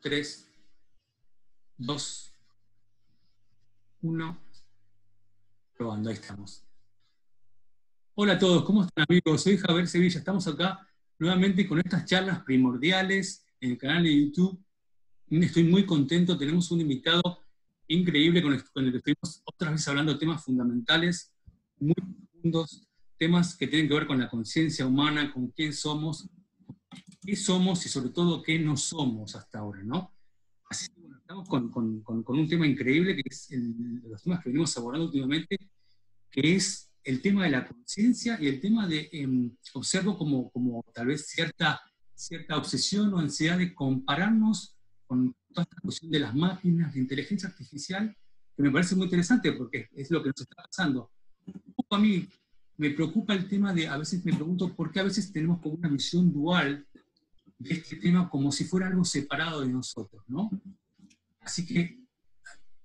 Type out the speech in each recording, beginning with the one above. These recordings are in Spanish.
3, 2, 1. Probando, ahí estamos. Hola a todos, ¿cómo están, amigos? Soy Javier Sevilla, estamos acá nuevamente con estas charlas primordiales en el canal de YouTube. Estoy muy contento, tenemos un invitado increíble con el que estuvimos otras veces hablando de temas fundamentales, muy profundos, temas que tienen que ver con la conciencia humana, con quién somos, qué somos y sobre todo qué no somos hasta ahora, ¿no? Así que bueno, estamos con un tema increíble que es los temas que venimos abordando últimamente, que es el tema de la conciencia y el tema de, observo como tal vez cierta obsesión o ansiedad de compararnos con toda esta cuestión de las máquinas, de inteligencia artificial, que me parece muy interesante porque es lo que nos está pasando. Un poco a mí me preocupa el tema de, a veces me pregunto por qué a veces tenemos como una visión dual de este tema como si fuera algo separado de nosotros, ¿no? Así que,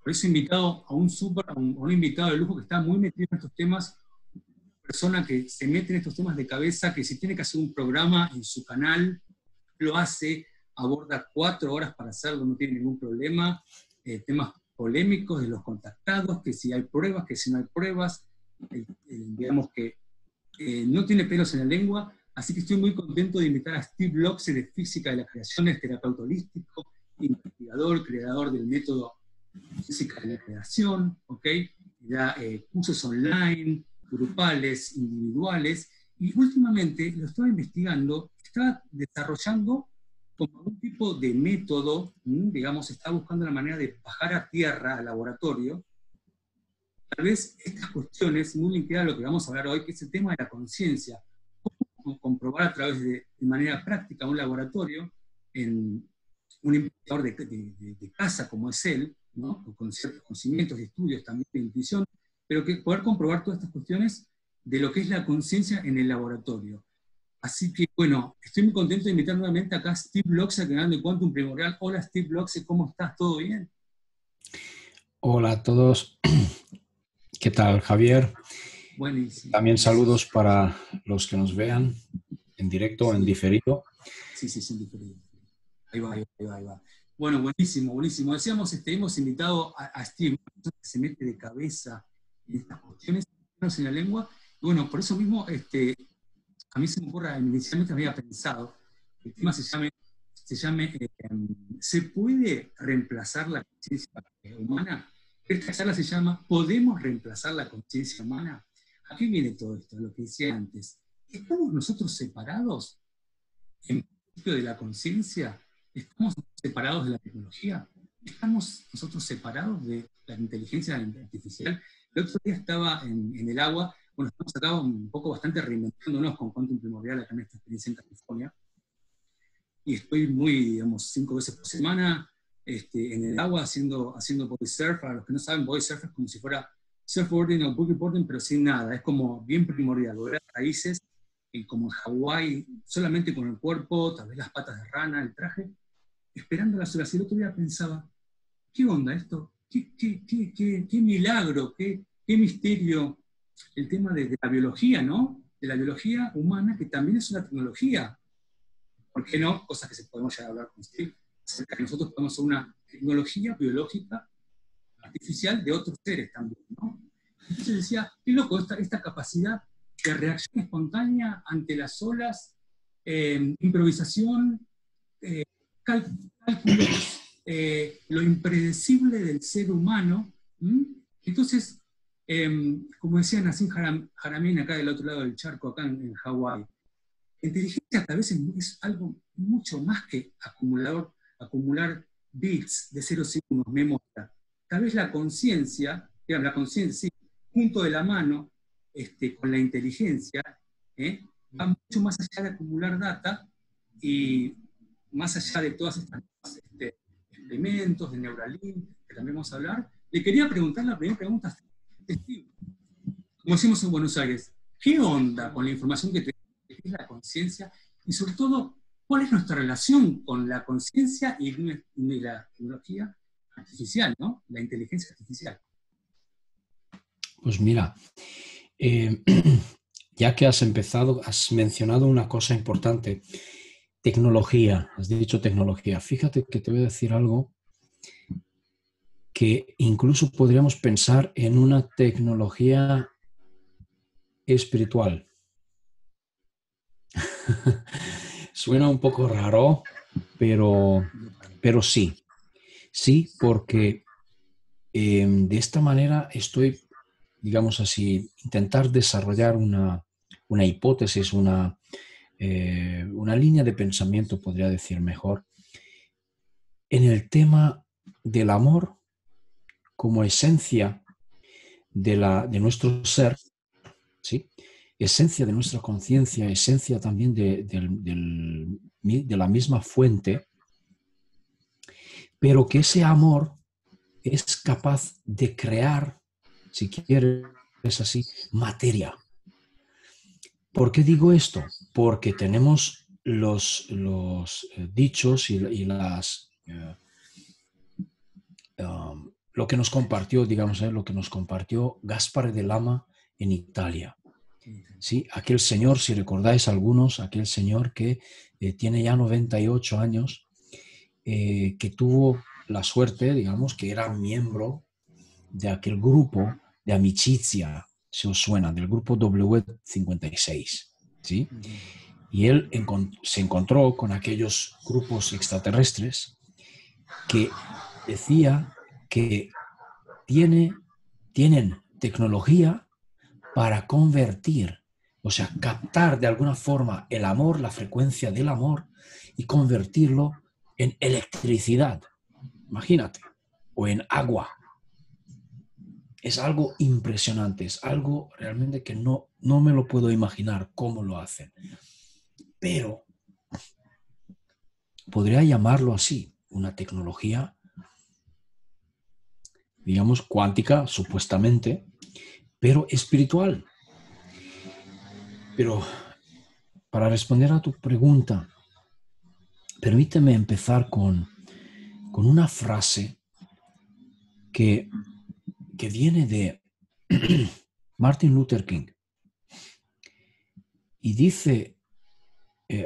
por eso he invitado a un invitado de lujo que está muy metido en estos temas, una persona que se mete en estos temas de cabeza, que si tiene que hacer un programa en su canal, lo hace, aborda 4 horas para hacerlo, no tiene ningún problema, temas polémicos de los contactados, que si hay pruebas, que si no hay pruebas, digamos que no tiene pelos en la lengua, así que estoy muy contento de invitar a Steve Locke de Física de la Creación, es terapeuta holístico, investigador, creador del método Física de la Creación, ¿ok? Da cursos online, grupales, individuales, y últimamente lo estaba investigando, estaba desarrollando como un tipo de método, digamos, está buscando la manera de bajar a tierra, al laboratorio, tal vez estas cuestiones, muy limpiadas a lo que vamos a hablar hoy, que es el tema de la conciencia, cómo comprobar a través de manera práctica un laboratorio, en un investigador de casa como es él, ¿no? Con ciertos conocimientos y estudios también de intuición, pero que poder comprobar todas estas cuestiones de lo que es la conciencia en el laboratorio. Así que, bueno, estoy muy contento de invitar nuevamente acá a Steve Locke, al canal de Quantum Primordial. Hola Steve Locke, ¿cómo estás? ¿Todo bien? Hola a todos. ¿Qué tal, Javier? Buenísimo. También saludos para los que nos vean en directo o en diferido. Sí, en diferido. Ahí va. Bueno, buenísimo. Decíamos, hemos invitado a Steve, que se mete de cabeza en estas cuestiones en la lengua. Y bueno, por eso mismo, a mí se me ocurre, inicialmente había pensado, que el tema se llame ¿se puede reemplazar la conciencia humana? Esta charla se llama ¿podemos reemplazar la conciencia humana? ¿A qué viene todo esto? Lo que decía antes. ¿Estamos nosotros separados en principio de la conciencia? ¿Estamos separados de la tecnología? ¿Estamos nosotros separados de la inteligencia artificial? El otro día estaba en el agua, bueno, estamos acá un poco bastante reinventándonos con Quantum Primordial acá en esta experiencia en California, y estoy muy, digamos, 5 veces por semana en el agua haciendo body surf. Para los que no saben, body surf es como si fuera surfboarding o boogieboarding, pero sin nada, es como bien primordial, volver a raíces, y como en Hawái, solamente con el cuerpo, tal vez las patas de rana, el traje, esperando las olas. Y el otro día pensaba, ¿qué onda esto? ¿Qué milagro? ¿Qué misterio? El tema de la biología, ¿no? De la biología humana, que también es una tecnología. ¿Por qué no? Cosas que se podemos llegar a hablar con Steve, acerca de nosotros podemos ser una tecnología biológica artificial de otros seres también, ¿no? Entonces decía, qué loco esta capacidad de reacción espontánea ante las olas, improvisación, cálculos, lo impredecible del ser humano. Entonces, como decía Nassim Haramein acá del otro lado del charco, acá en Hawái, la inteligencia tal vez es algo mucho más que acumular bits de ceros y unos, memoria. Tal vez la conciencia, sí, junto de la mano con la inteligencia, va mucho más allá de acumular data y más allá de todas estas experimentos de Neuralink, que también vamos a hablar. Le quería preguntar la primera pregunta, Steve, como decimos en Buenos Aires, ¿qué onda con la información que es la conciencia? Y sobre todo, ¿cuál es nuestra relación con la conciencia y la tecnología artificial, ¿no? La inteligencia artificial. Pues mira, ya que has mencionado una cosa importante, Tecnología, has dicho tecnología. Fíjate que te voy a decir algo que incluso podríamos pensar en una tecnología espiritual. Suena un poco raro, pero sí. Sí, porque de esta manera estoy, digamos así, intentar desarrollar una hipótesis, una línea de pensamiento, podría decir mejor, en el tema del amor como esencia de nuestro ser, ¿sí? Esencia de nuestra conciencia, esencia también de la misma fuente, pero que ese amor es capaz de crear, si quieres así, materia. ¿Por qué digo esto? Porque tenemos los dichos y las... lo que nos compartió, digamos, lo que nos compartió Gaspare de Lama en Italia. ¿Sí? Aquel señor, si recordáis algunos, aquel señor que tiene ya 98 años, que tuvo la suerte, digamos, que era miembro de aquel grupo de amicizia, si os suena, del grupo W56, ¿sí? Y él se encontró con aquellos grupos extraterrestres que decía que tienen tecnología para convertir, o sea, captar de alguna forma el amor, la frecuencia del amor y convertirlo en electricidad, imagínate, o en agua. Es algo impresionante, es algo realmente que no me lo puedo imaginar cómo lo hacen. Pero podría llamarlo así, una tecnología, digamos, cuántica, supuestamente, pero espiritual. Pero para responder a tu pregunta, permíteme empezar con una frase que viene de Martin Luther King. Y dice,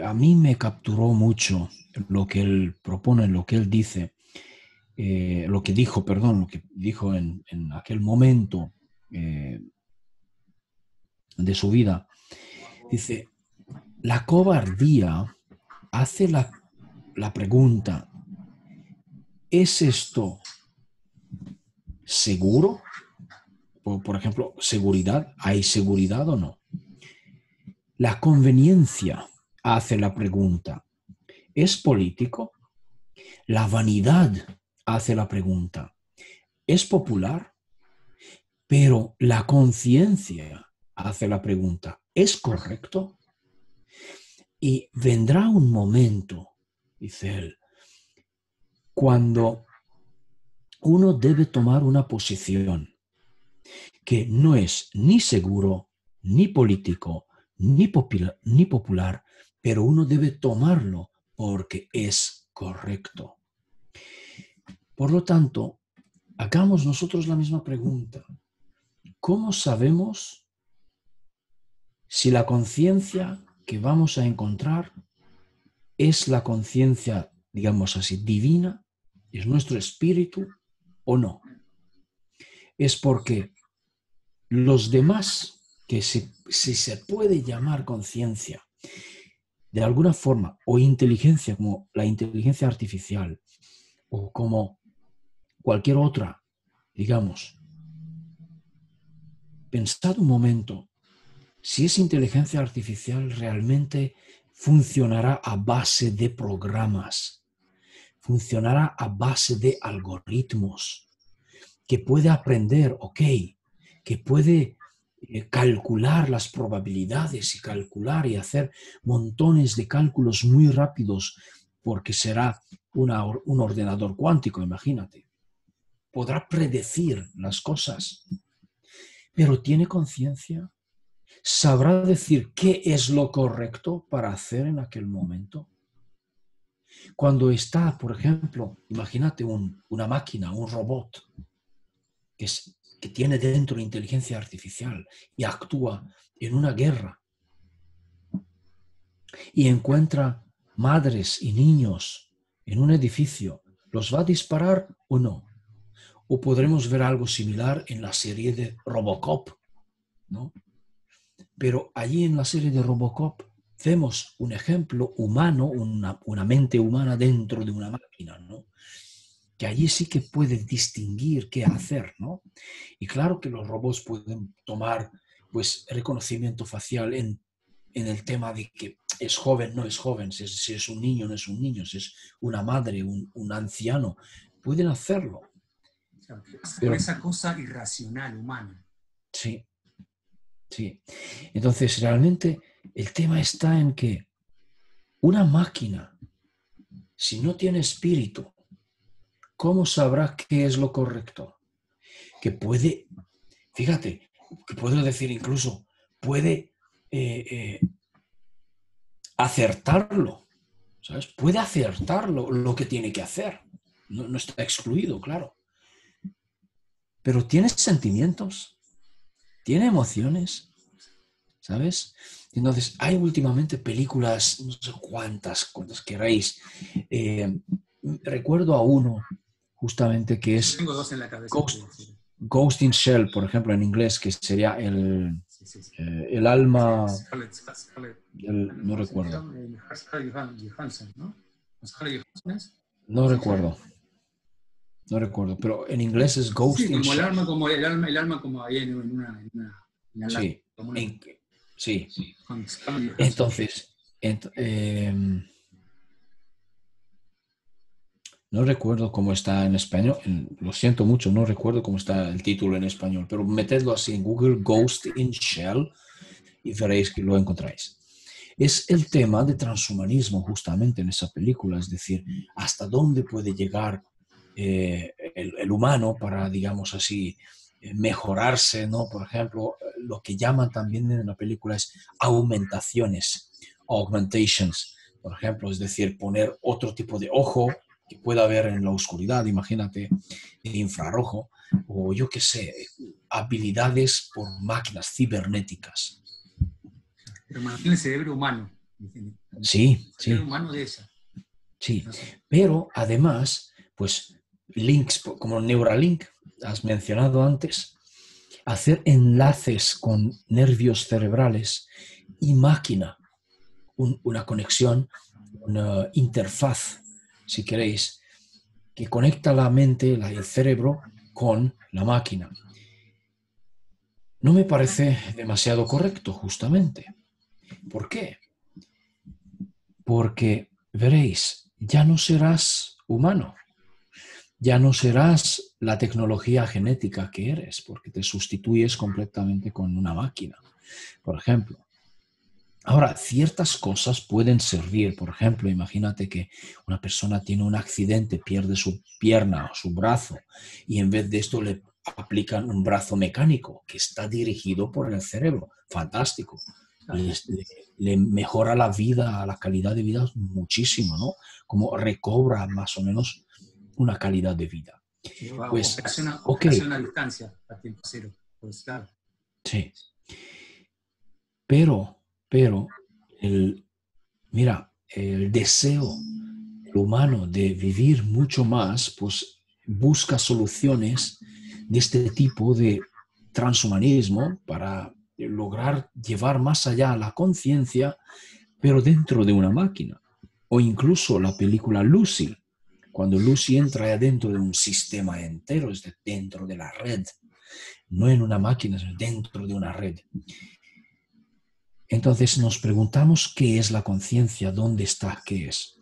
a mí me capturó mucho lo que él propone, lo que él dice, lo que dijo en aquel momento de su vida. Dice, la cobardía hace la pregunta, ¿es esto seguro? Por ejemplo, seguridad, ¿hay seguridad o no? La conveniencia hace la pregunta, ¿es político? La vanidad hace la pregunta, ¿es popular? Pero la conciencia hace la pregunta, ¿es correcto? Y vendrá un momento, dice él, cuando uno debe tomar una posición que no es ni seguro, ni político, ni popular, pero uno debe tomarlo porque es correcto. Por lo tanto, hagamos nosotros la misma pregunta. ¿Cómo sabemos si la conciencia que vamos a encontrar es la conciencia, digamos así, divina, es nuestro espíritu o no? Es porque los demás, que si se puede llamar conciencia, de alguna forma, o inteligencia, como la inteligencia artificial, o como cualquier otra, digamos, pensad un momento, si esa inteligencia artificial realmente funcionará a base de programas, funcionará a base de algoritmos, que puede aprender, que puede calcular las probabilidades y calcular y hacer montones de cálculos muy rápidos, porque será un ordenador cuántico, imagínate. Podrá predecir las cosas, pero ¿tiene conciencia? ¿Sabrá decir qué es lo correcto para hacer en aquel momento? Cuando está, por ejemplo, imagínate una máquina, un robot, que tiene dentro inteligencia artificial y actúa en una guerra y encuentra madres y niños en un edificio, ¿los va a disparar o no? O podremos ver algo similar en la serie de Robocop, ¿no? Pero allí en la serie de Robocop vemos un ejemplo humano, una mente humana dentro de una máquina, ¿no? Que allí sí que puede distinguir qué hacer, ¿no? Y claro que los robots pueden tomar pues reconocimiento facial en el tema de que es joven, no es joven, si es un niño, no es un niño, si es una madre, un anciano, pueden hacerlo. Claro, ¿qué pasa Pero con esa cosa irracional, humana? sí, sí. Entonces realmente el tema está en que una máquina, si no tiene espíritu, ¿cómo sabrá qué es lo correcto? Que puede, fíjate, que puedo decir incluso, puede acertarlo, ¿sabes? Puede acertarlo lo que tiene que hacer. No está excluido, claro. Pero tiene sentimientos, tiene emociones, ¿sabes? Entonces, hay últimamente películas, no sé cuántas queráis. Recuerdo a uno, justamente, que Yo es tengo dos en la cabeza. Ghost in Shell, por ejemplo, en inglés, que sería Sí, sí, sí. el alma, Scarlett no recuerdo, Johansson, ¿no? Scarlett Johansson. no recuerdo, pero en inglés es Ghost Sí, in como el Shell. alma, el alma como ahí en una Sí, como una, sí. con Scarlett Johansson. Entonces, no recuerdo cómo está en español, lo siento mucho, no recuerdo cómo está el título en español, pero metedlo así en Google, Ghost in Shell, y veréis que lo encontráis. Es el tema de transhumanismo justamente en esa película, es decir, hasta dónde puede llegar el humano para, digamos así, mejorarse, ¿no? Por ejemplo, lo que llaman también en la película es aumentaciones, augmentations, por ejemplo, es decir, poner otro tipo de ojo que pueda ver en la oscuridad, imagínate, el infrarrojo, o yo qué sé, habilidades por máquinas cibernéticas. Pero mantiene el cerebro humano. Sí, El cerebro sí, humano de ella. sí. No sé. Pero además, pues links como Neuralink, has mencionado antes, hacer enlaces con nervios cerebrales y máquina, una conexión, una interfaz, si queréis, que conecta la mente, el cerebro con la máquina. No me parece demasiado correcto, justamente. ¿Por qué? Porque, veréis, ya no serás humano, ya no serás la tecnología genética que eres, porque te sustituyes completamente con una máquina, por ejemplo. Ahora, ciertas cosas pueden servir. Por ejemplo, imagínate que una persona tiene un accidente, pierde su pierna o su brazo, y en vez de esto le aplican un brazo mecánico que está dirigido por el cerebro. Fantástico. Le mejora la vida, la calidad de vida muchísimo, ¿no? Como recobra más o menos una calidad de vida. Sí, Pues, ok, operación a distancia, a tiempo cero. Pues claro. sí, pero, mira, el deseo humano de vivir mucho más, pues busca soluciones de este tipo de transhumanismo para lograr llevar más allá la conciencia, pero dentro de una máquina. O incluso la película Lucy, cuando Lucy entra dentro de un sistema entero, es dentro de la red, no en una máquina, sino dentro de una red. Entonces nos preguntamos qué es la conciencia, dónde está, qué es.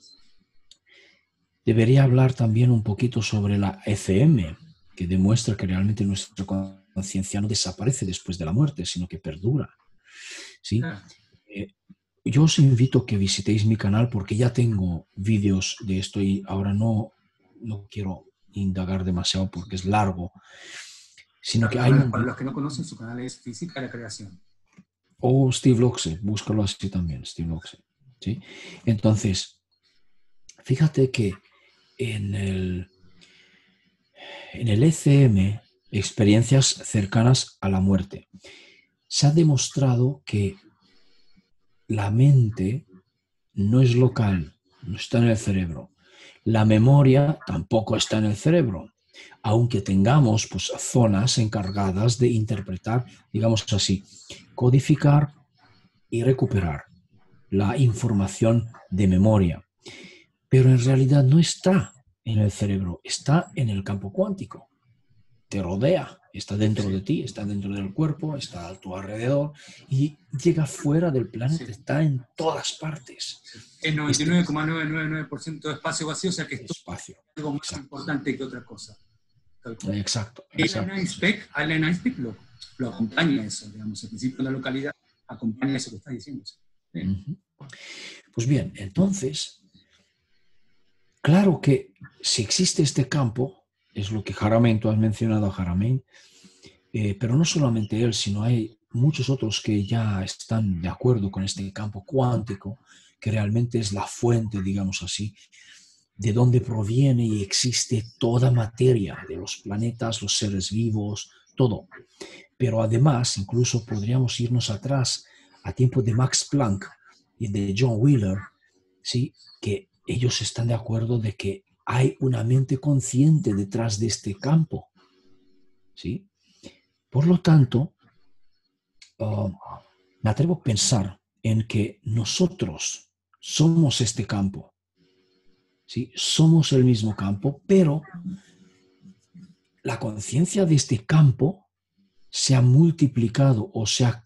Debería hablar también un poquito sobre la ECM, que demuestra que realmente nuestra conciencia no desaparece después de la muerte, sino que perdura. ¿Sí? Yo os invito a que visitéis mi canal porque ya tengo vídeos de esto y ahora no quiero indagar demasiado porque es largo, sino que hay para los que no conocen, su canal es Física de la Creación. O Steve Loxe, búscalo así también, Steve Loxe. ¿Sí? Entonces, fíjate que en el ECM, experiencias cercanas a la muerte, se ha demostrado que la mente no es local, no está en el cerebro. La memoria tampoco está en el cerebro, aunque tengamos pues, zonas encargadas de interpretar, digamos así, codificar y recuperar la información de memoria. Pero en realidad no está en el cerebro, está en el campo cuántico. Te rodea, está dentro de ti, está dentro del cuerpo, está a tu alrededor y llega fuera del planeta, está en todas partes. Es 99,999% de espacio vacío, o sea que esto Espacio. es algo más Exacto. importante que otra cosa. Exacto. Allen Einstein lo acompaña eso, digamos, el principio de la localidad acompaña eso que está diciendo. Pues bien, entonces, claro que si existe este campo, es lo que Haramein, tú has mencionado a Haramein, pero no solamente él, sino hay muchos otros que ya están de acuerdo con este campo cuántico, que realmente es la fuente, digamos así, de donde proviene y existe toda materia, de los planetas, los seres vivos, todo. Pero además, incluso podríamos irnos atrás a tiempo de Max Planck y de John Wheeler, ¿sí? Que ellos están de acuerdo de que hay una mente consciente detrás de este campo, ¿sí? Por lo tanto, me atrevo a pensar en que nosotros somos este campo, ¿sí? Somos el mismo campo, pero la conciencia de este campo se ha multiplicado o se ha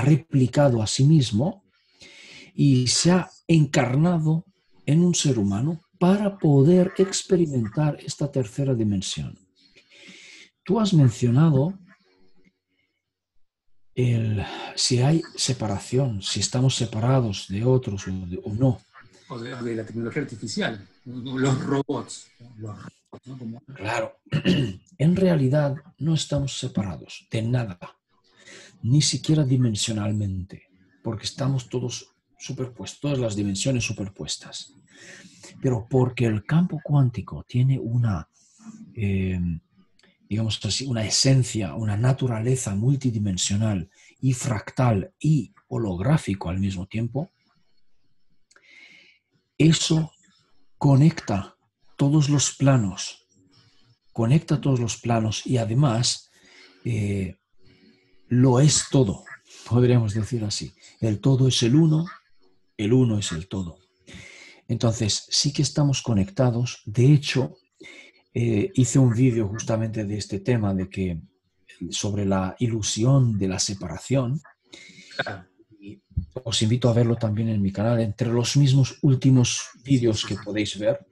replicado a sí mismo y se ha encarnado en un ser humano para poder experimentar esta tercera dimensión. Tú has mencionado si hay separación, si estamos separados de otros o no. O de la tecnología artificial, los robots. ¿No? Claro, en realidad no estamos separados de nada, ni siquiera dimensionalmente, porque estamos todos superpuestos, todas las dimensiones superpuestas. Pero porque el campo cuántico tiene una, digamos así, una esencia, una naturaleza multidimensional y fractal y holográfico al mismo tiempo, eso conecta todos los planos y además lo es todo, podríamos decir así. El todo es el uno es el todo. Entonces, sí que estamos conectados. De hecho, hice un vídeo justamente de este tema, sobre la ilusión de la separación. Y os invito a verlo también en mi canal, entre los mismos últimos vídeos que podéis ver,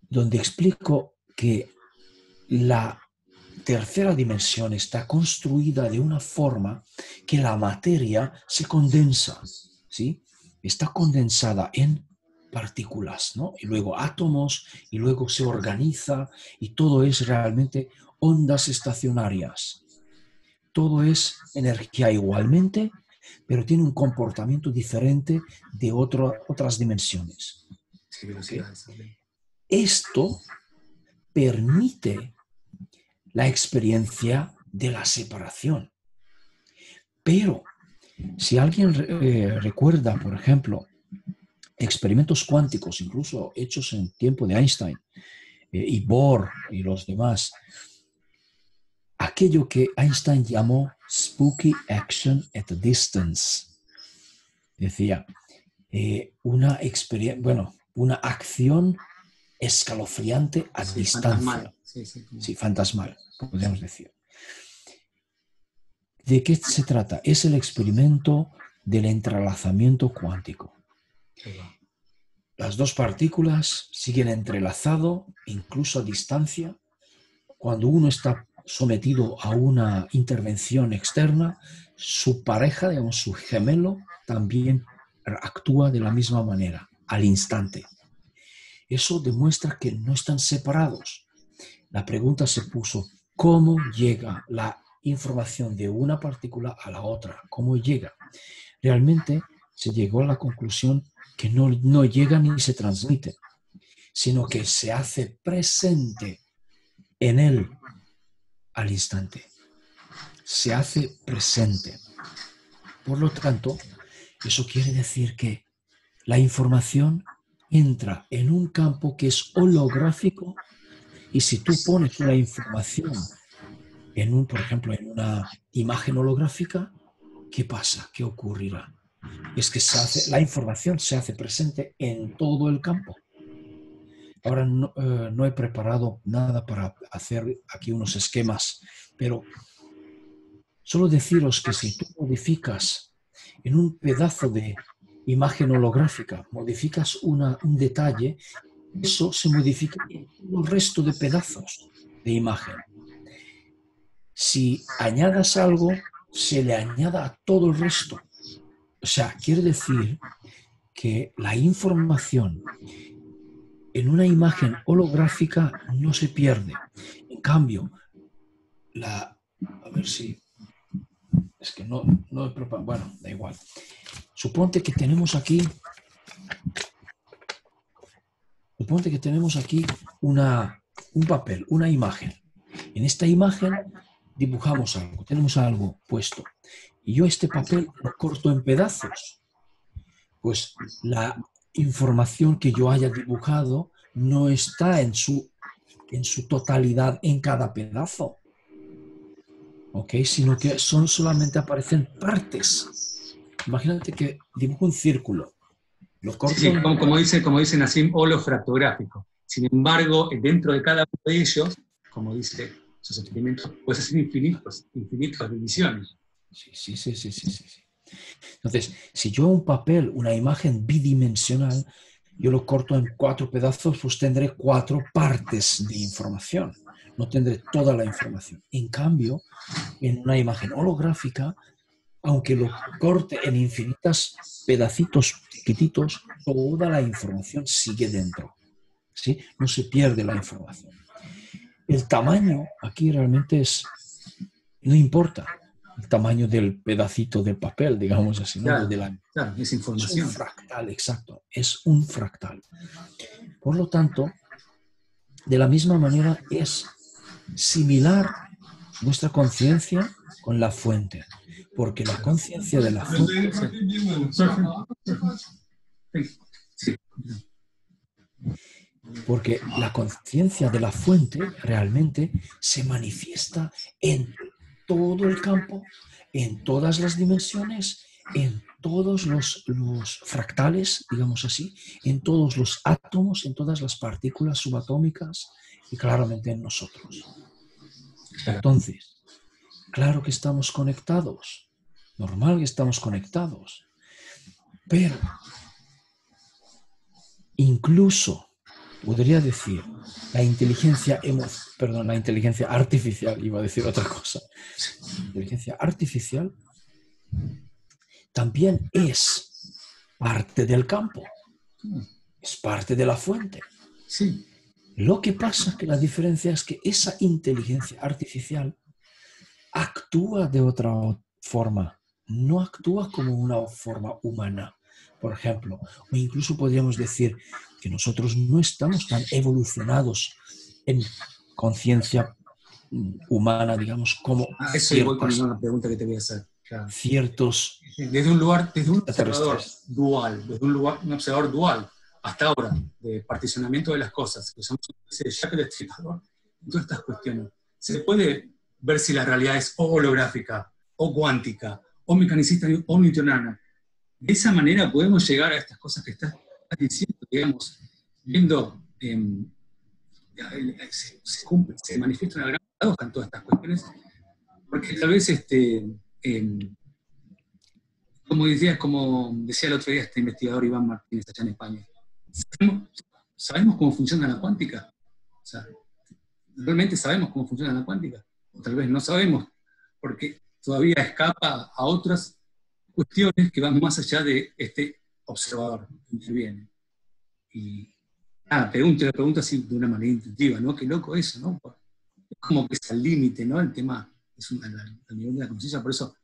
donde explico que la tercera dimensión está construida de una forma que la materia se condensa, ¿sí? Está condensada en partículas, ¿no? Y luego átomos, y luego se organiza, y todo es realmente ondas estacionarias. Todo es energía igualmente, pero tiene un comportamiento diferente de otras dimensiones. ¿Okay? Esto permite la experiencia de la separación. Pero si alguien recuerda, por ejemplo, experimentos cuánticos, incluso hechos en tiempo de Einstein y Bohr y los demás, aquello que Einstein llamó spooky action at a distance, decía, una acción escalofriante a distancia. Sí, fantasmal, podríamos decir. ¿De qué se trata? Es el experimento del entrelazamiento cuántico. Las dos partículas siguen entrelazado, incluso a distancia. Cuando uno está sometido a una intervención externa, su pareja, digamos, su gemelo, también actúa de la misma manera, al instante. Eso demuestra que no están separados. La pregunta se puso, ¿cómo llega la información de una partícula a la otra? ¿Cómo llega? Realmente se llegó a la conclusión que no llega ni se transmite, sino que se hace presente en él al instante. Se hace presente. Por lo tanto, eso quiere decir que la información entra en un campo que es holográfico, y si tú pones una información por ejemplo, en una imagen holográfica, ¿qué pasa? ¿Qué ocurrirá? Es que la información se hace presente en todo el campo. Ahora no he preparado nada para hacer aquí unos esquemas, pero solo deciros que si tú modificas en un pedazo de imagen holográfica, modificas un detalle, eso se modifica en todo el resto de pedazos de imagen. Si añadas algo, se le añada a todo el resto. O sea, quiere decir que la información en una imagen holográfica no se pierde. En cambio, a ver si... Es que no he preparado... Bueno, da igual. Suponte que tenemos aquí un papel, una imagen. En esta imagen dibujamos algo, tenemos algo puesto. Y yo este papel lo corto en pedazos. Pues la información que yo haya dibujado no está en su totalidad en cada pedazo, ¿ok? Sino que solamente aparecen partes. Imagínate que dibujo un círculo, lo corto Sí, como dice Nassim, holofractográfico. Sin embargo, dentro de cada uno de ellos, como dice sus experimentos, puede ser infinitas divisiones. Sí. Entonces, si yo un papel, una imagen bidimensional, yo lo corto en 4 pedazos, pues tendré 4 partes de información. No tendré toda la información. En cambio, en una imagen holográfica, aunque lo corte en infinitos pedacitos chiquititos, toda la información sigue dentro. ¿Sí? No se pierde la información. El tamaño aquí realmente no importa. El tamaño del pedacito de papel, digamos así, ¿no? Claro, es información. Es un fractal, exacto. Es un fractal. Por lo tanto, de la misma manera es similar nuestra conciencia con la fuente, porque la conciencia de la fuente... Porque la conciencia de la fuente realmente se manifiesta en todo el campo, en todas las dimensiones, en todos los fractales, digamos así, en todos los átomos, en todas las partículas subatómicas y claramente en nosotros. Entonces, claro que estamos conectados, normal que estamos conectados, pero incluso podría decir la inteligencia artificial, iba a decir otra cosa. La inteligencia artificial también es parte del campo, es parte de la fuente. Sí. Lo que pasa es que la diferencia es que esa inteligencia artificial actúa de otra forma, no actúa como una forma humana, por ejemplo, o incluso podríamos decir que nosotros no estamos tan evolucionados en conciencia humana, digamos, como eso voy con una pregunta que te voy a hacer. Claro. Ciertos desde un observador dual, hasta ahora, de particionamiento de las cosas, que usamos ese Jacques el Destripador, todas estas cuestiones. Se puede ver si la realidad es o holográfica, o cuántica, o mecanicista, o newtoniana. De esa manera podemos llegar a estas cosas que estás diciendo, digamos, viendo, se manifiesta una gran paradoja en todas estas cuestiones, porque tal vez, como decía el otro día este investigador Iván Martínez allá en España, ¿sabemos cómo funciona la cuántica? O sea, ¿realmente sabemos cómo funciona la cuántica? O tal vez no sabemos, porque todavía escapa a otras cuestiones que van más allá de este observador que interviene. Y la pregunta así de una manera intuitiva, ¿no? Qué loco eso, ¿no? Es como que es al límite, ¿no? El tema es al nivel de la conciencia, por eso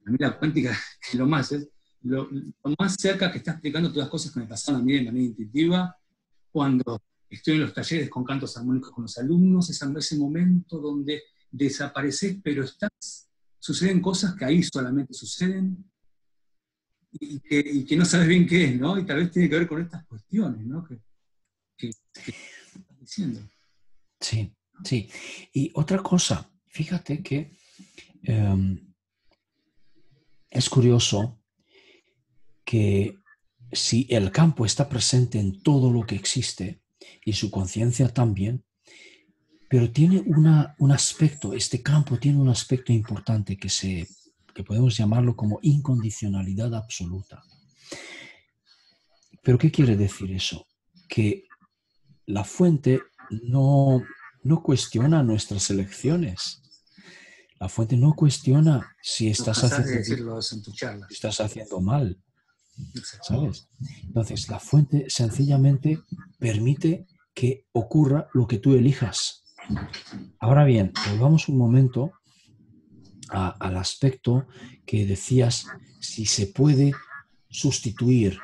a mí la cuántica es lo más cerca que está explicando todas las cosas que me pasaron a mí de manera intuitiva, cuando estoy en los talleres con cantos armónicos con los alumnos, es ese momento donde desapareces, pero suceden cosas que ahí solamente suceden, y que no sabes bien qué es, ¿no? Y tal vez tiene que ver con estas cuestiones, ¿no? Que estás diciendo. Sí, sí. Y otra cosa, fíjate que es curioso que si el campo está presente en todo lo que existe y su conciencia también, pero tiene un aspecto, este campo tiene un aspecto importante que podemos llamarlo como incondicionalidad absoluta. ¿Pero qué quiere decir eso? Que la fuente no cuestiona nuestras elecciones. La fuente no cuestiona si No estás cansás de haciendo bien, decirlo eso en tu charla. si estás haciendo mal, Exacto. ¿sabes? Entonces, la fuente sencillamente permite que ocurra lo que tú elijas. Ahora bien, volvamos un momento al aspecto que decías, si se puede sustituir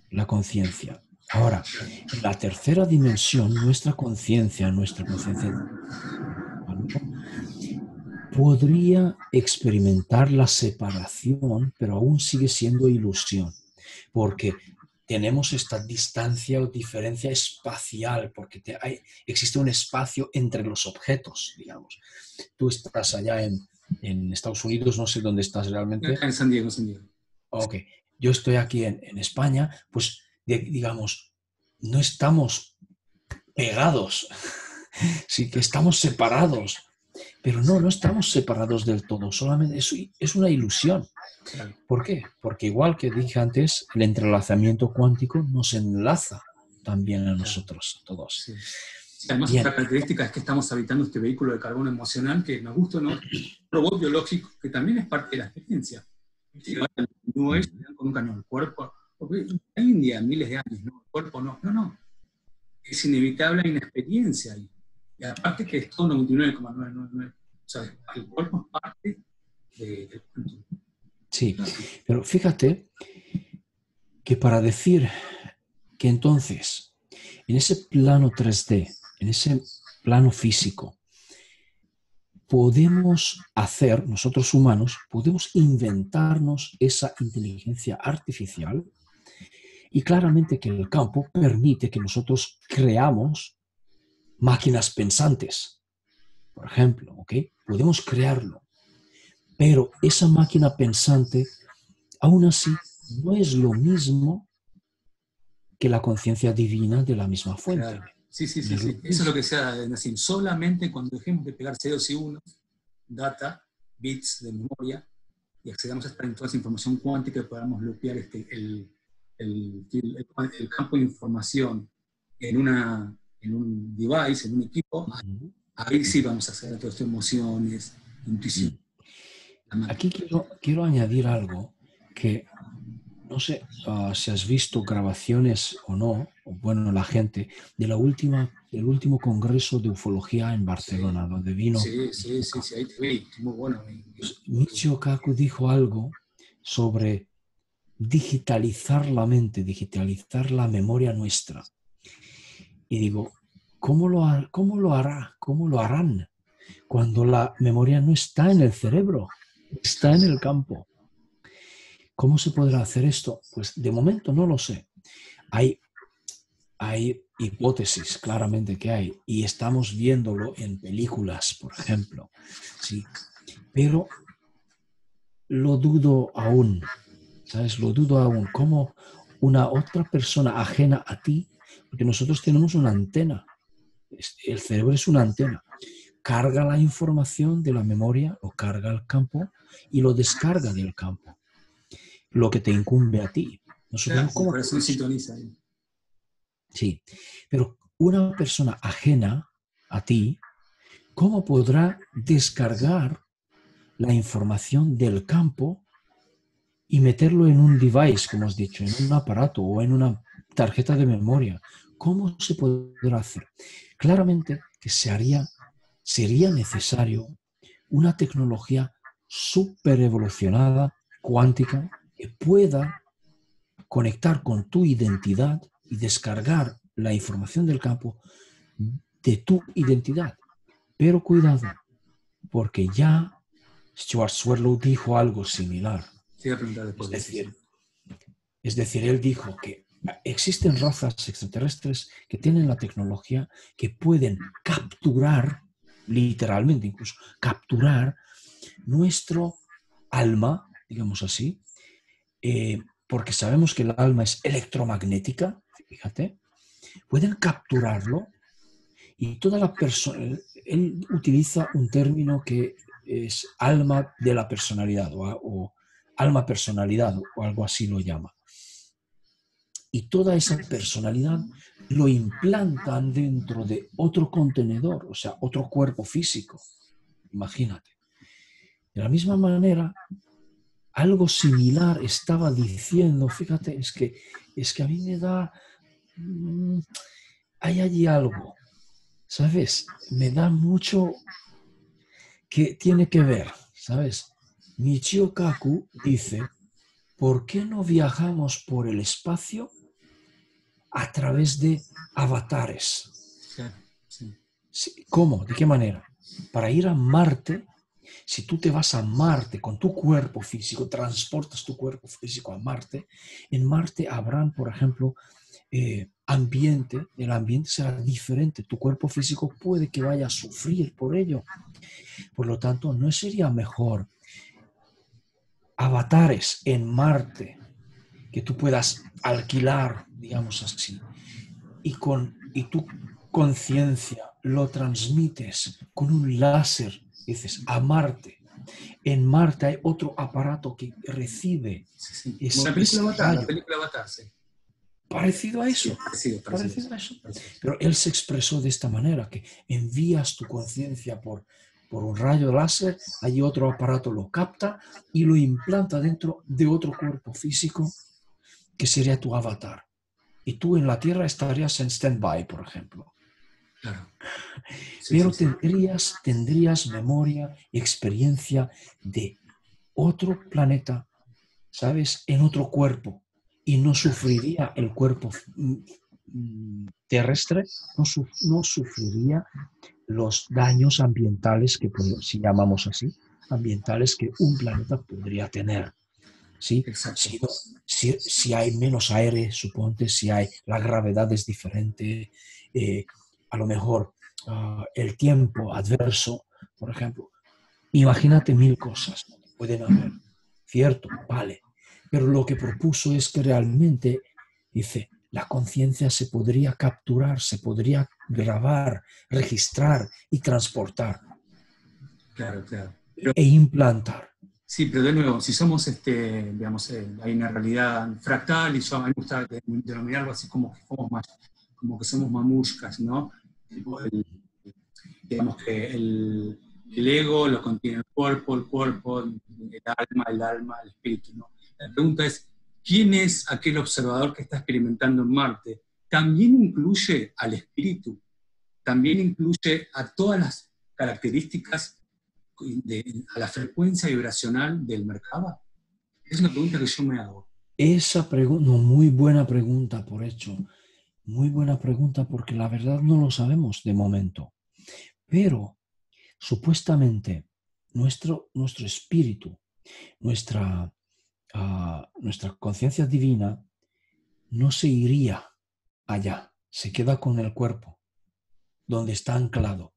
la conciencia. Ahora, en la tercera dimensión, nuestra conciencia humano, podría experimentar la separación, pero aún sigue siendo ilusión, porque tenemos esta distancia o diferencia espacial, porque existe un espacio entre los objetos, digamos. Tú estás allá en Estados Unidos, no sé dónde estás realmente. En San Diego, San Diego. Ok, yo estoy aquí en España, pues digamos, no estamos pegados, sí que estamos separados, pero no estamos separados del todo, solamente es una ilusión. Claro. ¿Por qué? Porque igual que dije antes, el entrelazamiento cuántico nos enlaza también a nosotros, a todos. Sí. Sí, además, Bien. otra característica es que estamos habitando este vehículo de carbono emocional que nos gusta, ¿no? Un robot biológico que también es parte de la experiencia. No es con un cañón, el cuerpo, porque en la India, miles de años, ¿no? El cuerpo no. Es inevitable, hay una experiencia ahí. Y aparte que es todo 99,999. O sea, el cuerpo es parte del cuento. Sí, pero fíjate que para decir que entonces, en ese plano 3D, en ese plano físico, podemos hacer, nosotros humanos, podemos inventarnos esa inteligencia artificial y claramente que el campo permite que nosotros creamos máquinas pensantes, por ejemplo, ¿ok? Podemos crearlo, pero esa máquina pensante, aún así, no es lo mismo que la conciencia divina de la misma fuente. Claro. Sí. No Eso es lo que se da en decir. Solamente cuando dejemos de pegar ceros y unos, data, bits de memoria, y accedamos a toda esa información cuántica y podamos lupear el campo de información en un device, en un equipo, ahí sí vamos a hacer todas estas emociones, intuición. Aquí quiero añadir algo que no sé si has visto grabaciones o no, o bueno, la gente, del último congreso de ufología en Barcelona, donde vino. Sí, ahí te vi, muy bueno. Michio Kaku dijo algo sobre digitalizar la mente, digitalizar la memoria nuestra. Y digo, ¿cómo lo hará? ¿Cómo lo harán? Cuando la memoria no está en el cerebro, está en el campo. ¿Cómo se podrá hacer esto? Pues de momento no lo sé. Hay hipótesis, claramente que hay, y estamos viéndolo en películas, por ejemplo. Sí, pero lo dudo aún, ¿sabes? Lo dudo aún. ¿Cómo una otra persona ajena a ti? Porque nosotros tenemos una antena. El cerebro es una antena. Carga la información de la memoria, lo carga al campo y lo descarga del campo. Lo que te incumbe a ti. Nosotros, el corazón sintoniza ahí. Sí, pero una persona ajena a ti, ¿cómo podrá descargar la información del campo y meterlo en un device, como has dicho, en un aparato o en una tarjeta de memoria? ¿Cómo se podrá hacer? Claramente que sería necesario una tecnología súper evolucionada, cuántica, que pueda conectar con tu identidad y descargar la información del campo de tu identidad. Pero cuidado, porque ya Stuart Swallow dijo algo similar. Te voy a preguntar después Es decir, Es decir, él dijo que existen razas extraterrestres que tienen la tecnología que pueden capturar, literalmente incluso, capturar nuestro alma, digamos así, porque sabemos que el alma es electromagnética, fíjate, pueden capturarlo y toda la persona, él utiliza un término que es alma de la personalidad o alma personalidad o algo así lo llama. Y toda esa personalidad lo implantan dentro de otro contenedor, o sea, otro cuerpo físico. Imagínate. De la misma manera, algo similar estaba diciendo, fíjate, es que a mí me da, hay allí algo, ¿sabes? Me da mucho que tiene que ver, ¿sabes? Michio Kaku dice, ¿por qué no viajamos por el espacio a través de avatares? ¿Cómo? ¿De qué manera? Para ir a Marte, si tú te vas a Marte con tu cuerpo físico, transportas tu cuerpo físico a Marte, en Marte habrán, por ejemplo, ambiente, el ambiente será diferente, tu cuerpo físico puede que vaya a sufrir por ello. Por lo tanto, ¿no sería mejor avatares en Marte que tú puedas alquilar, digamos así, y tu conciencia lo transmites con un láser, dices, a Marte? En Marte hay otro aparato que recibe Como ese la rayo. película Avatar, sí. Parecido a eso. Sí, parecido A eso. parecido. Pero él se expresó de esta manera, que envías tu conciencia por un rayo láser, allí otro aparato lo capta y lo implanta dentro de otro cuerpo físico que sería tu avatar. Y tú en la Tierra estarías en stand-by, por ejemplo. Claro. Sí, Pero sí. tendrías memoria y experiencia de otro planeta, ¿sabes? En otro cuerpo. Y no sufriría el cuerpo terrestre, no sufriría los daños ambientales que, si llamamos así, ambientales que un planeta podría tener. ¿Sí? Exacto. Si hay menos aire, suponte, si hay, la gravedad es diferente, a lo mejor el tiempo adverso, por ejemplo. Imagínate 1000 cosas que pueden haber. Cierto, vale. Pero lo que propuso es que realmente, dice, la conciencia se podría capturar, se podría grabar, registrar y transportar. Claro. E implantar. Sí, pero de nuevo, si somos, digamos, hay una realidad fractal y a mí me gusta denominarlo así como que somos mamushkas, ¿no? Digamos que el ego lo contiene el cuerpo, el alma, el espíritu, ¿no? La pregunta es, ¿quién es aquel observador que está experimentando en Marte? ¿También incluye al espíritu? ¿También incluye a todas las características a la frecuencia vibracional del Merkaba? Es una pregunta que yo me hago. Esa pregunta, no, muy buena pregunta, por hecho. Muy buena pregunta porque la verdad no lo sabemos de momento. Pero supuestamente nuestro espíritu, nuestra conciencia divina no se iría allá, se queda con el cuerpo, donde está anclado.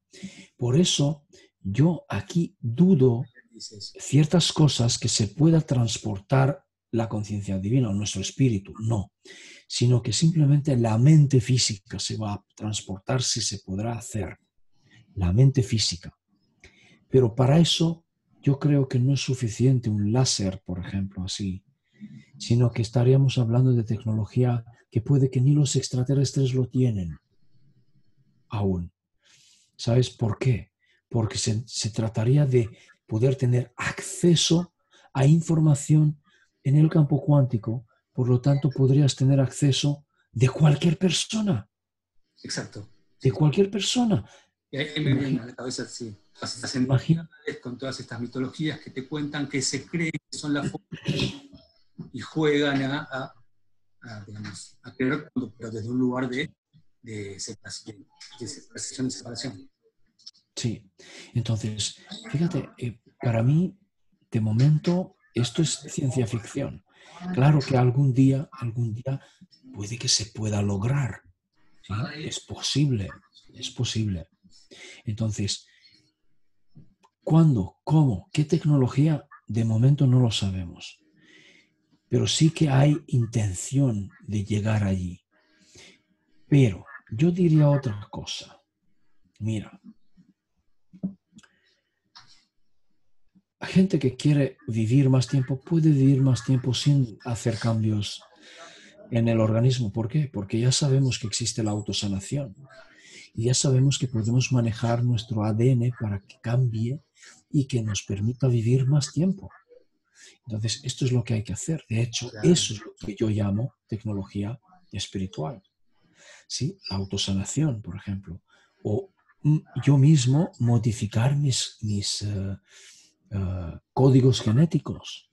Por eso yo aquí dudo ciertas cosas que se pueda transportar la conciencia divina o nuestro espíritu, no, sino que simplemente la mente física se va a transportar, si se podrá hacer, la mente física. Pero para eso yo creo que no es suficiente un láser, por ejemplo, así, sino que estaríamos hablando de tecnología que puede que ni los extraterrestres lo tienen aún. ¿Sabes por qué? Porque se trataría de poder tener acceso a información en el campo cuántico, por lo tanto podrías tener acceso de cualquier persona. Exacto. De cualquier persona. Y ahí me viene a la cabeza, sí, estas entidades con todas estas mitologías que te cuentan que se creen que son la fuerza y juegan digamos, a creer, pero desde un lugar de separación y separación. Sí, entonces, fíjate, para mí, de momento, esto es ciencia ficción. Claro que algún día puede que se pueda lograr. ¿Sí? Es posible, es posible. Entonces, ¿cuándo? ¿Cómo? ¿Qué tecnología? De momento no lo sabemos. Pero sí que hay intención de llegar allí. Pero yo diría otra cosa. Mira, la gente que quiere vivir más tiempo puede vivir más tiempo sin hacer cambios en el organismo. ¿Por qué? Porque ya sabemos que existe la autosanación y ya sabemos que podemos manejar nuestro ADN para que cambie y que nos permita vivir más tiempo. Entonces, esto es lo que hay que hacer. De hecho, Claro. eso es lo que yo llamo tecnología espiritual. ¿Sí? La autosanación, por ejemplo. O yo mismo modificar mis códigos genéticos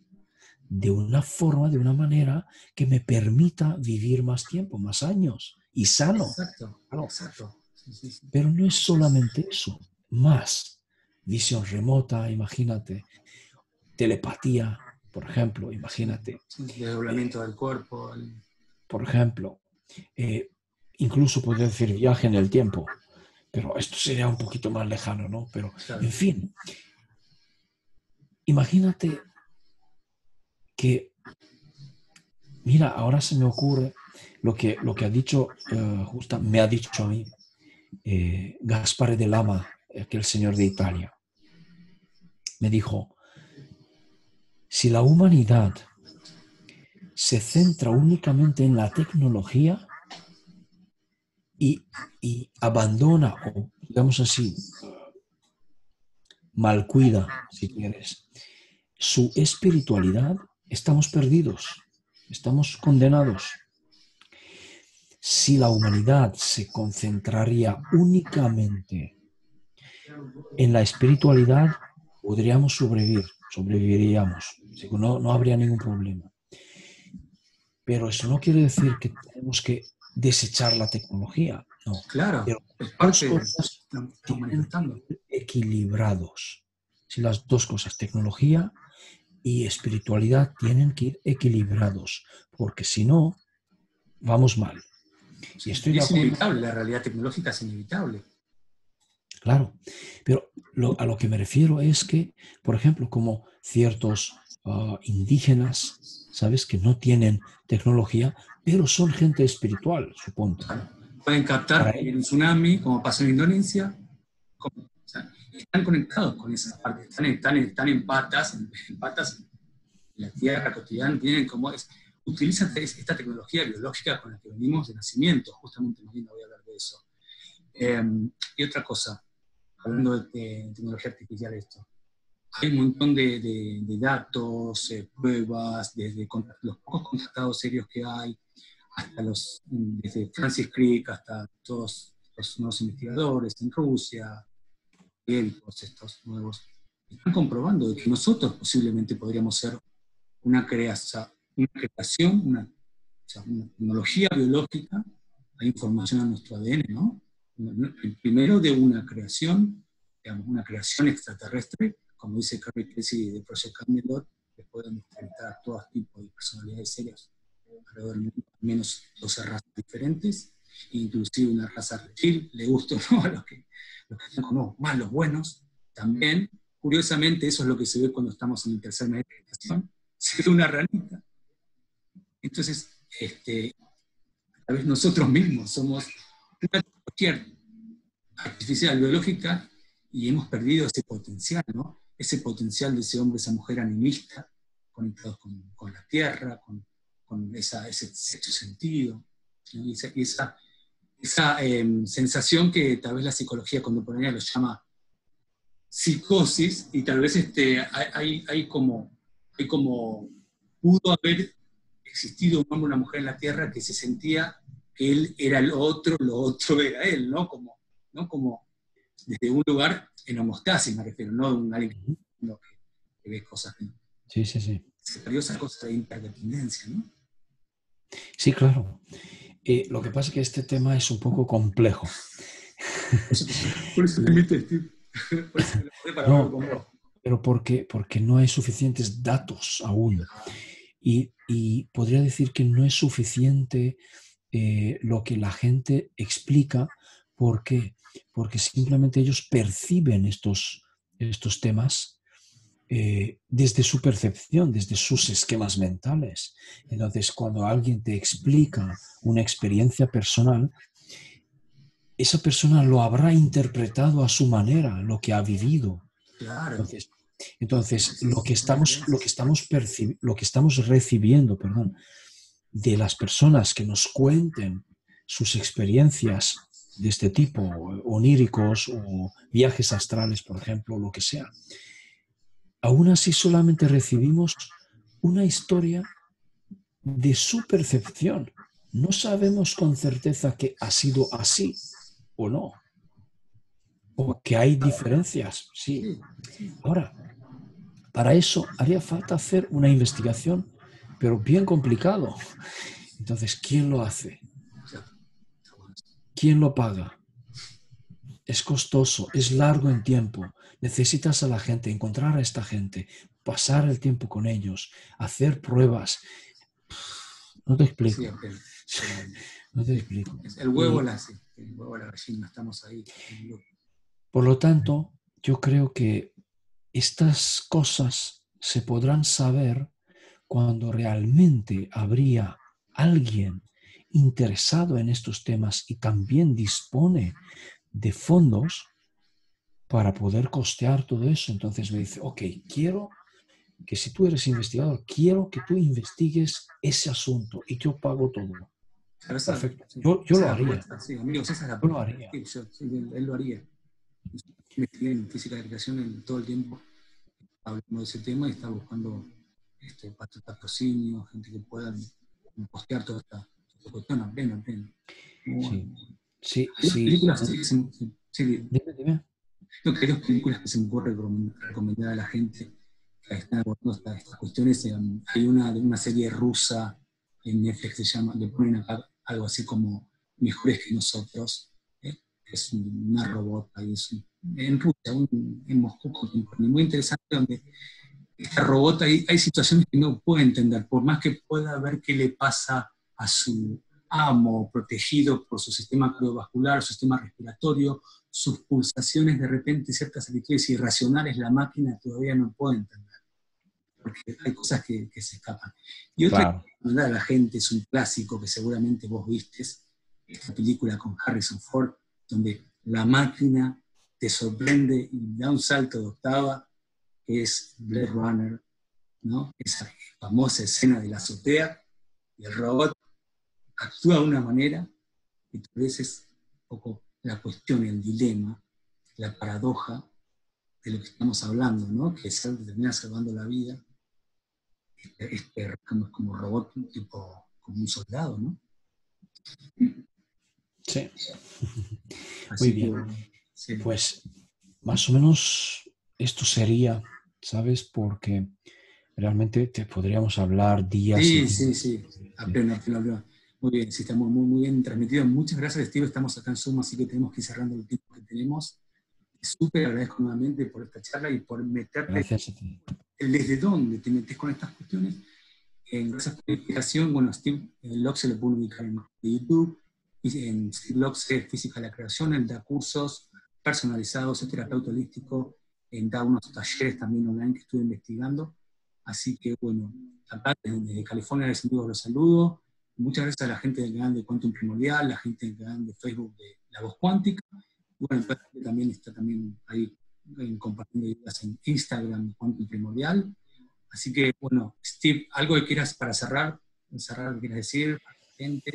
de una forma, de una manera que me permita vivir más tiempo, más años y sano. Exacto, Claro. exacto. Sí. Pero no es solamente eso, más visión remota, imagínate, telepatía, por ejemplo, imagínate. Sí, desdoblamiento del cuerpo. Por ejemplo, incluso podría decir viaje en el tiempo, pero esto sería un poquito más lejano, ¿no? Pero, Claro. en fin, imagínate que, mira, ahora se me ocurre lo que ha dicho, me ha dicho a mí, Gaspare de Lama, aquel señor de Italia. Me dijo, si la humanidad se centra únicamente en la tecnología y abandona, o digamos así, malcuida, si quieres, su espiritualidad, estamos perdidos, estamos condenados. Si la humanidad se concentraría únicamente en la espiritualidad, podríamos sobreviviríamos, no habría ningún problema. Pero eso no quiere decir que tenemos que desechar la tecnología, no. Claro, Pero es las dos parte cosas de lo que estamos tienen manifestando. que ir equilibrados. Si las dos cosas, tecnología y espiritualidad, tienen que ir equilibrados, porque si no, vamos mal. Y estoy de Es acuerdo. inevitable, la realidad tecnológica es inevitable. Claro, pero a lo que me refiero es que, por ejemplo, como ciertos indígenas, ¿sabes? Que no tienen tecnología, pero son gente espiritual, supongo. Claro. Pueden captar Para un ellos, tsunami, como pasó en Indonesia. O sea, están conectados con esa parte, están en patas en la tierra cotidiana, tienen como utilizan esta tecnología biológica con la que venimos de nacimiento, justamente mañana voy a hablar de eso. Y otra cosa, hablando de tecnología artificial, esto. Hay un montón de datos, pruebas, desde los pocos contactados serios que hay, hasta desde Francis Crick hasta todos los nuevos investigadores en Rusia, médicos estos nuevos, están comprobando de que nosotros posiblemente podríamos ser una creación, una tecnología biológica, hay información en nuestro ADN, ¿no? Primero de una creación, digamos, una creación extraterrestre, como dice Carrie Casey de Project Camelot, que pueden enfrentar a todo tipo de personalidades serias alrededor del mundo, al menos 12 razas diferentes, inclusive una raza reptil, le gusta o no a los que están como más los buenos, también. Curiosamente, eso es lo que se ve cuando estamos en el tercer mes de gestación, se ve una ranita. Entonces, a veces nosotros mismos somos una tecnología artificial, biológica, y hemos perdido ese potencial, ¿no? Ese potencial de ese hombre, esa mujer animista, conectados con la tierra, con ese sexto sentido, ¿no? Y esa sensación que tal vez la psicología contemporánea lo llama psicosis, y tal vez hay como pudo haber existido un hombre o una mujer en la Tierra que se sentía que él era lo otro era él, ¿no? Como desde un lugar en homeostasis, me refiero, no de un alguien que ve cosas. Sí. Se perdió esa cosa de interdependencia, ¿no? Sí, claro. Lo que pasa es que este tema es un poco complejo. Por eso te invité, Steve. Por eso me lo para hablar No, con vos. pero porque no hay suficientes datos aún. Y podría decir que no es suficiente lo que la gente explica. ¿Por qué? Porque simplemente ellos perciben estos temas desde su percepción, desde sus esquemas mentales. Entonces, cuando alguien te explica una experiencia personal, esa persona lo habrá interpretado a su manera, lo que ha vivido. Claro. Entonces lo que estamos recibiendo, perdón, de las personas que nos cuenten sus experiencias de este tipo, oníricos o viajes astrales, por ejemplo, lo que sea, aún así solamente recibimos una historia de su percepción. No sabemos con certeza que ha sido así o no, o que hay diferencias, sí. Ahora, para eso haría falta hacer una investigación, pero bien complicado. Entonces, ¿quién lo hace? ¿Quién lo paga? Es costoso, es largo en tiempo. Necesitas a la gente, encontrar a esta gente, pasar el tiempo con ellos, hacer pruebas. No te explico. No te explico. El huevo la gallina, estamos ahí. Por lo tanto, yo creo que estas cosas se podrán saber cuando realmente habría alguien interesado en estos temas y también dispone de fondos para poder costear todo eso. Entonces me dice, ok, quiero que si tú eres investigador, quiero que tú investigues ese asunto y yo pago todo. Perfecto. Yo lo haría. Sí, amigos, esa es la yo lo haría. Él lo haría. Investigué en física de creación todo el tiempo, hablando de ese tema y está buscando patrocinios, gente que pueda postear toda esta cuestión a pleno. Sí. Películas, Dime. Creo que hay dos películas que se me ocurre recomendar a la gente que están abordando estas cuestiones. Hay una serie rusa en Netflix que se llama, le ponen acá algo así como Mejores que nosotros. Es una robot ahí, en Rusia, en Moscú contemporáneo, muy interesante, donde esta robot hay situaciones que no puede entender, por más que pueda ver qué le pasa a su amo, protegido por su sistema cardiovascular, su sistema respiratorio, sus pulsaciones, de repente ciertas actitudes irracionales, la máquina todavía no puede entender, porque hay cosas que se escapan. Y otra que mandar a la gente es un clásico que seguramente vos vistes, esta película con Harrison Ford, donde la máquina te sorprende y da un salto de octava, que es Blade Runner, ¿no? Esa famosa escena de la azotea, y el robot actúa de una manera, y tal vez es un poco la cuestión, el dilema, la paradoja de lo que estamos hablando, ¿no? Que es algo que termina salvando la vida, como robot, tipo, como un soldado, ¿no? Sí. Así muy bien. Sí. Pues más o menos esto sería, ¿sabes? Porque realmente te podríamos hablar días y días. Sí. A pleno. Muy bien, sí, estamos muy bien transmitidos. Muchas gracias, Steve. Estamos acá en Zoom, así que tenemos que ir cerrando el tiempo que tenemos. Súper agradezco nuevamente por esta charla y por meterte. Gracias a ti. ¿Desde dónde te metes con estas cuestiones? Gracias por la invitación. Bueno, Steve Locke se lo pueden ubicar en YouTube. En Steve Locke es Física de la Creación, él da cursos personalizados, es terapeuta holístico, da unos talleres también online que estuve investigando. Así que, bueno, acá desde California les envío los saludos. Muchas gracias a la gente del canal de Quantum Primordial, la gente del canal de Facebook de La Voz Cuántica. Bueno, también está ahí compartiendo ideas en Instagram, Quantum Primordial. Así que, bueno, Steve, ¿algo que quieras para cerrar? ¿Qué quieras decir a la gente?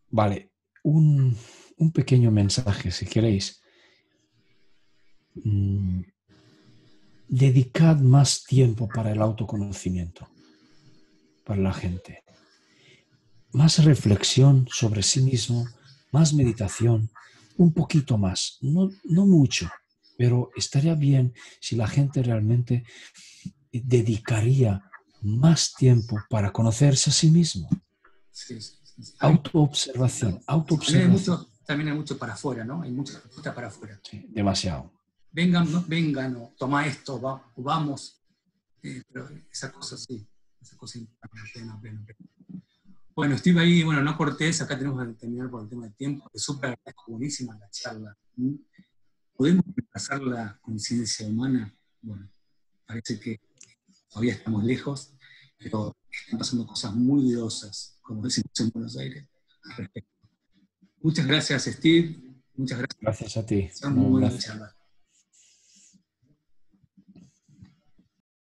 Vale, un pequeño mensaje, si queréis. Dedicad más tiempo para el autoconocimiento, para la gente. Más reflexión sobre sí mismo, más meditación, un poquito más, no mucho, pero estaría bien si la gente realmente dedicaría más tiempo para conocerse a sí mismo. Sí. Autoobservación. También hay mucho para afuera, ¿no? Hay mucha respuesta para afuera. Sí, demasiado. Vengan, tomá esto, vamos. Pero esa cosa sí, esa cosa plena. Bueno, Steve, ahí, bueno, no cortés, acá tenemos que terminar por el tema del tiempo, es súper agradezco, buenísima la charla. ¿Podemos repasar la coincidencia humana? Bueno, parece que todavía estamos lejos, pero están pasando cosas muy dudosas, como decimos en Buenos Aires, al respecto. Muchas gracias, Steve. Muchas gracias. Gracias a ti. Muy buena charla.